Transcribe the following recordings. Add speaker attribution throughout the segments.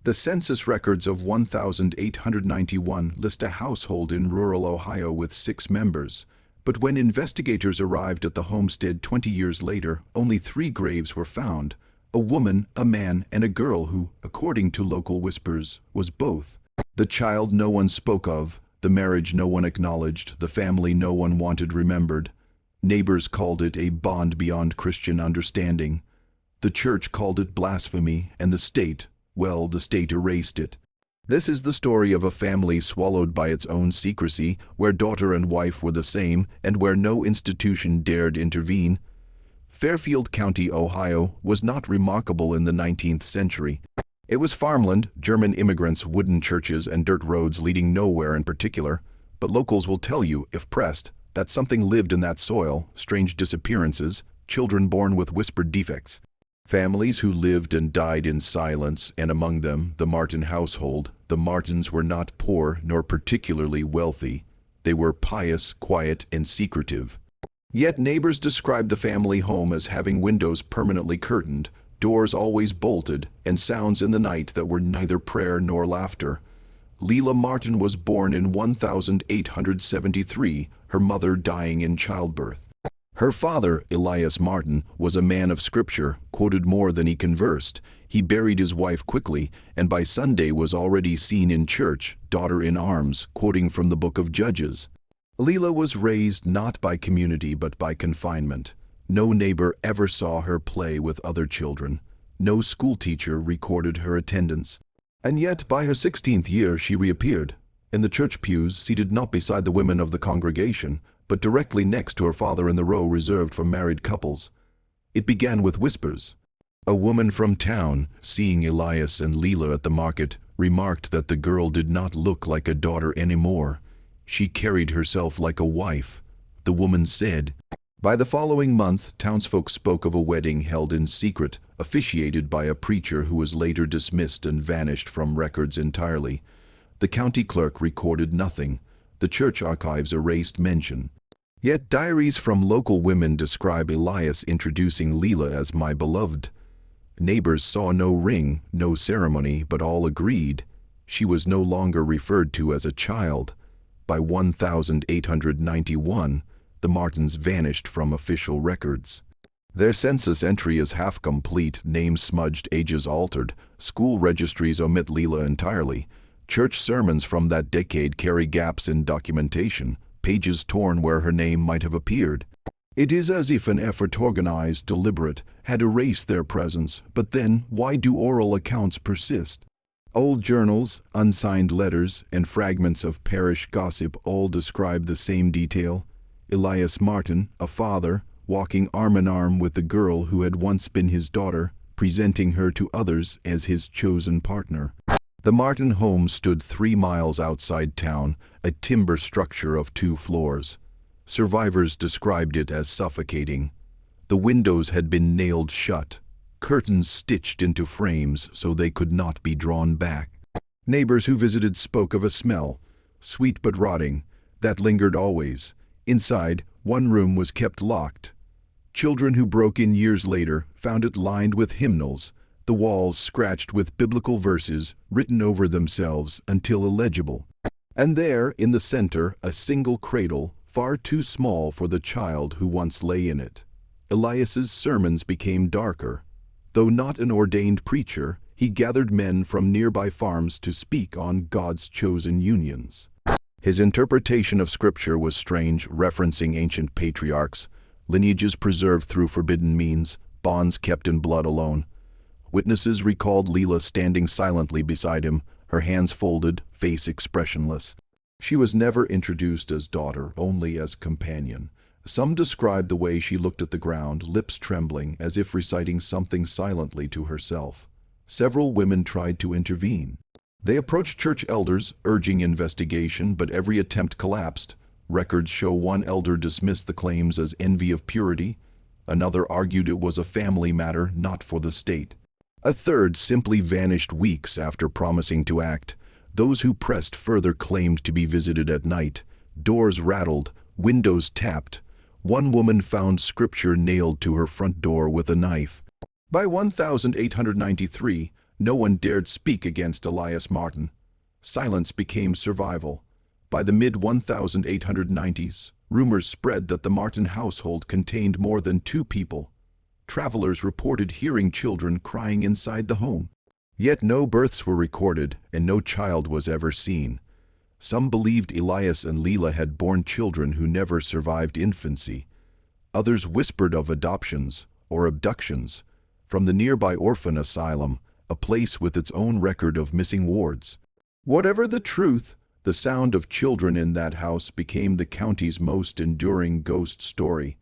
Speaker 1: The census records of 1891 list a household in rural Ohio with 6 members, but when investigators arrived at the homestead 20 years later, only 3 graves were found: a woman, a man, and a girl who, according to local whispers, was both. The child no one spoke of, the marriage no one acknowledged, the family no one wanted remembered. Neighbors called it a bond beyond Christian understanding. The church called it blasphemy, and the state, well, the state erased it. This is the story of a family swallowed by its own secrecy, where daughter and wife were the same, and where no institution dared intervene. Fairfield County, Ohio, was not remarkable in the 19th century. It was farmland, German immigrants, wooden churches, and dirt roads leading nowhere in particular, but locals will tell you, if pressed, that something lived in that soil: strange disappearances, children born with whispered defects. Families who lived and died in silence, and among them the Martin household. The Martins were not poor nor particularly wealthy. They were pious, quiet, and secretive. Yet neighbors described the family home as having windows permanently curtained, doors always bolted, and sounds in the night that were neither prayer nor laughter. Lila Martin was born in 1873, her mother dying in childbirth. Her father, Elias Martin, was a man of scripture, quoted more than he conversed. He buried his wife quickly, and by Sunday was already seen in church, daughter in arms, quoting from the book of Judges. Lila was raised not by community but by confinement. No neighbor ever saw her play with other children. No schoolteacher recorded her attendance. And yet, by her 16th year, she reappeared, in the church pews, seated not beside the women of the congregation, but directly next to her father in the row reserved for married couples. It began with whispers. A woman from town, seeing Elias and Lila at the market, remarked that the girl did not look like a daughter anymore. She carried herself like a wife. The woman said. By the following month, townsfolk spoke of a wedding held in secret, officiated by a preacher who was later dismissed and vanished from records entirely. The county clerk recorded nothing. The church archives erased mention. Yet diaries from local women describe Elias introducing Lila as "my beloved." Neighbors saw no ring, no ceremony, but all agreed. She was no longer referred to as a child. By 1891, the Martins vanished from official records. Their census entry is half complete, names smudged, ages altered. School registries omit Lila entirely. Church sermons from that decade carry gaps in documentation, pages torn where her name might have appeared. It is as if an effort, organized, deliberate, had erased their presence, but then why do oral accounts persist? Old journals, unsigned letters, and fragments of parish gossip all describe the same detail. Elias Martin, a father, walking arm in arm with the girl who had once been his daughter, presenting her to others as his chosen partner. The Martin home stood 3 miles outside town, a timber structure of 2 floors. Survivors described it as suffocating. The windows had been nailed shut, curtains stitched into frames so they could not be drawn back. Neighbors who visited spoke of a smell, sweet but rotting, that lingered always. Inside, one room was kept locked. Children who broke in years later found it lined with hymnals, the walls scratched with biblical verses written over themselves until illegible. And there, in the center, a single cradle, far too small for the child who once lay in it. Elias's sermons became darker. Though not an ordained preacher, he gathered men from nearby farms to speak on God's chosen unions. His interpretation of Scripture was strange, referencing ancient patriarchs, lineages preserved through forbidden means, bonds kept in blood alone. Witnesses recalled Lila standing silently beside him, her hands folded, face expressionless. She was never introduced as daughter, only as companion. Some described the way she looked at the ground, lips trembling, as if reciting something silently to herself. Several women tried to intervene. They approached church elders, urging investigation, but every attempt collapsed. Records show one elder dismissed the claims as envy of purity. Another argued it was a family matter, not for the state. A third simply vanished weeks after promising to act. Those who pressed further claimed to be visited at night. Doors rattled, windows tapped. One woman found Scripture nailed to her front door with a knife. By 1893, No one dared speak against Elias Martin. Silence became survival. By the mid-1890s, rumors spread that the Martin household contained more than 2 people. Travelers reported hearing children crying inside the home. Yet no births were recorded, and no child was ever seen. Some believed Elias and Lila had borne children who never survived infancy. Others whispered of adoptions or abductions from the nearby orphan asylum, a place with its own record of missing wards. Whatever the truth, the sound of children in that house became the county's most enduring ghost story.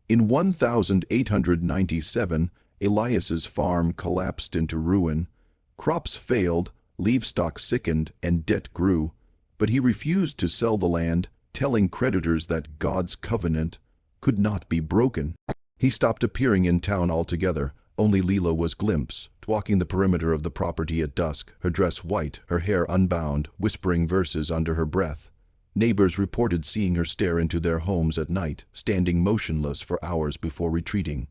Speaker 1: In 1897, Elias's farm collapsed into ruin. Crops failed, livestock sickened, and debt grew. But he refused to sell the land, telling creditors that God's covenant could not be broken. He stopped appearing in town altogether. Only Lila was glimpsed, walking the perimeter of the property at dusk, her dress white, her hair unbound, whispering verses under her breath. Neighbors reported seeing her stare into their homes at night, standing motionless for hours before retreating.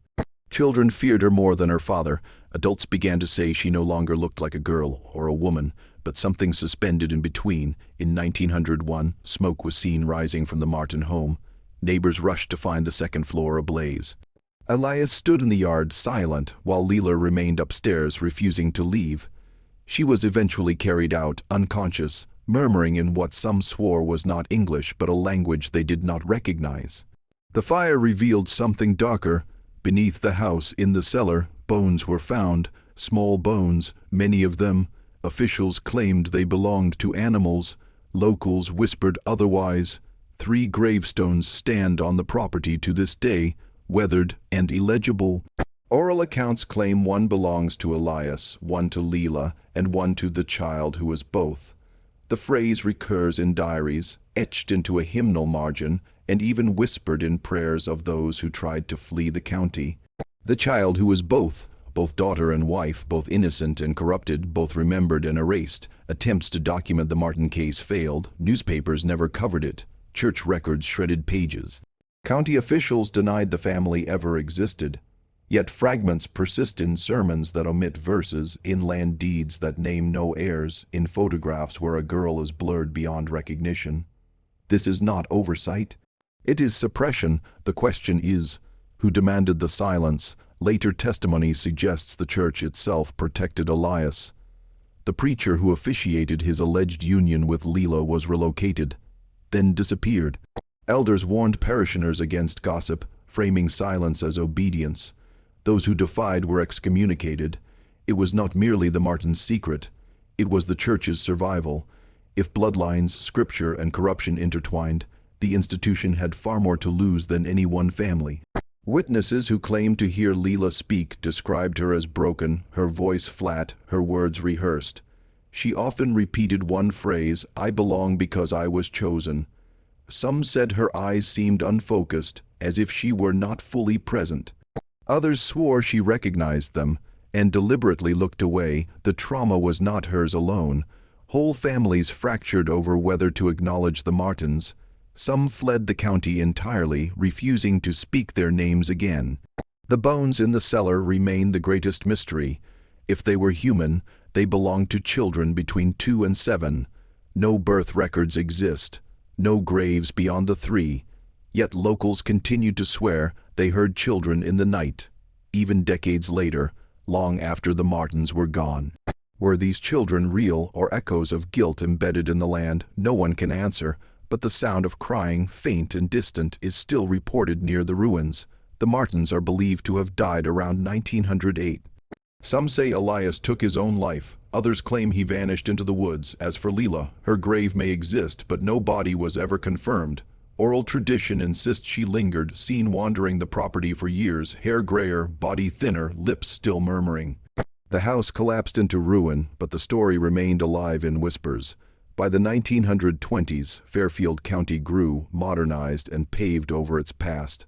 Speaker 1: Children feared her more than her father. Adults began to say she no longer looked like a girl or a woman, but something suspended in between. In 1901, smoke was seen rising from the Martin home. Neighbors rushed to find the second floor ablaze. Elias stood in the yard, silent, while Lila remained upstairs, refusing to leave. She was eventually carried out, unconscious, murmuring in what some swore was not English but a language they did not recognize. The fire revealed something darker. Beneath the house, in the cellar, bones were found, small bones, many of them. Officials claimed they belonged to animals. Locals whispered otherwise. 3 gravestones stand on the property to this day, weathered and illegible. Oral accounts claim one belongs to Elias, one to Lila, and one to the child who was both. The phrase recurs in diaries, etched into a hymnal margin, and even whispered in prayers of those who tried to flee the county. The child who was both daughter and wife, both innocent and corrupted, both remembered and erased. Attempts to document the Martin case failed. Newspapers never covered it. Church records shredded pages. County officials denied the family ever existed. Yet fragments persist in sermons that omit verses, in land deeds that name no heirs, in photographs where a girl is blurred beyond recognition. This is not oversight. It is suppression. The question is, who demanded the silence? Later testimony suggests the church itself protected Elias. The preacher who officiated his alleged union with Lila was relocated, then disappeared. Elders warned parishioners against gossip, framing silence as obedience. Those who defied were excommunicated. It was not merely the Martins' secret, it was the church's survival. If bloodlines, scripture, and corruption intertwined, the institution had far more to lose than any one family. Witnesses who claimed to hear Lila speak described her as broken, her voice flat, her words rehearsed. She often repeated one phrase, "I belong because I was chosen." Some said her eyes seemed unfocused, as if she were not fully present. Others swore she recognized them and deliberately looked away. The trauma was not hers alone. Whole families fractured over whether to acknowledge the Martins. Some fled the county entirely, refusing to speak their names again. The bones in the cellar remain the greatest mystery. If they were human, they belonged to children between 2 and 7. No birth records exist. No graves beyond the 3. Yet locals continued to swear they heard children in the night, even decades later, long after the Martins were gone. Were these children real or echoes of guilt embedded in the land? No one can answer, but the sound of crying, faint and distant, is still reported near the ruins. The Martins are believed to have died around 1908. Some say Elias took his own life. Others claim he vanished into the woods. As for Lila, her grave may exist, but no body was ever confirmed. Oral tradition insists she lingered, seen wandering the property for years, hair grayer, body thinner, lips still murmuring. The house collapsed into ruin, but the story remained alive in whispers. By the 1920s, Fairfield County grew, modernized, and paved over its past.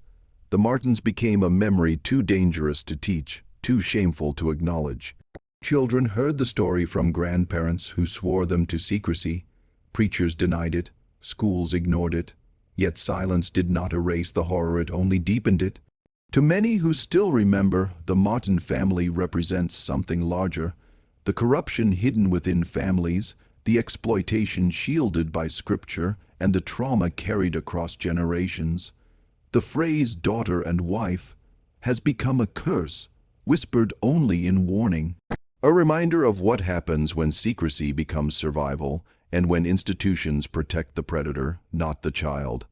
Speaker 1: The Martins became a memory too dangerous to teach, too shameful to acknowledge. Children heard the story from grandparents who swore them to secrecy. Preachers denied it. Schools ignored it. Yet silence did not erase the horror, it only deepened it. To many who still remember, the Martin family represents something larger. the corruption hidden within families, the exploitation shielded by scripture, and the trauma carried across generations. The phrase daughter and wife has become a curse, whispered only in warning. A reminder of what happens when secrecy becomes survival and when institutions protect the predator, not the child.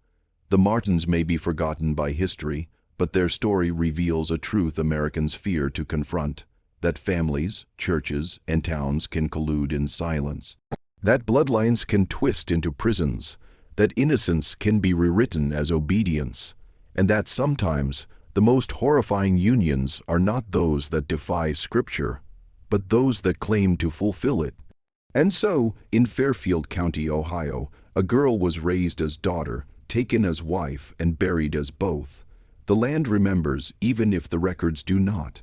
Speaker 1: The Martins may be forgotten by history, but their story reveals a truth Americans fear to confront: that families, churches, and towns can collude in silence. That bloodlines can twist into prisons, that innocence can be rewritten as obedience, and that sometimes the most horrifying unions are not those that defy Scripture, but those that claim to fulfill it. And so, in Fairfield County, Ohio, a girl was raised as daughter, taken as wife, and buried as both. The land remembers, even if the records do not.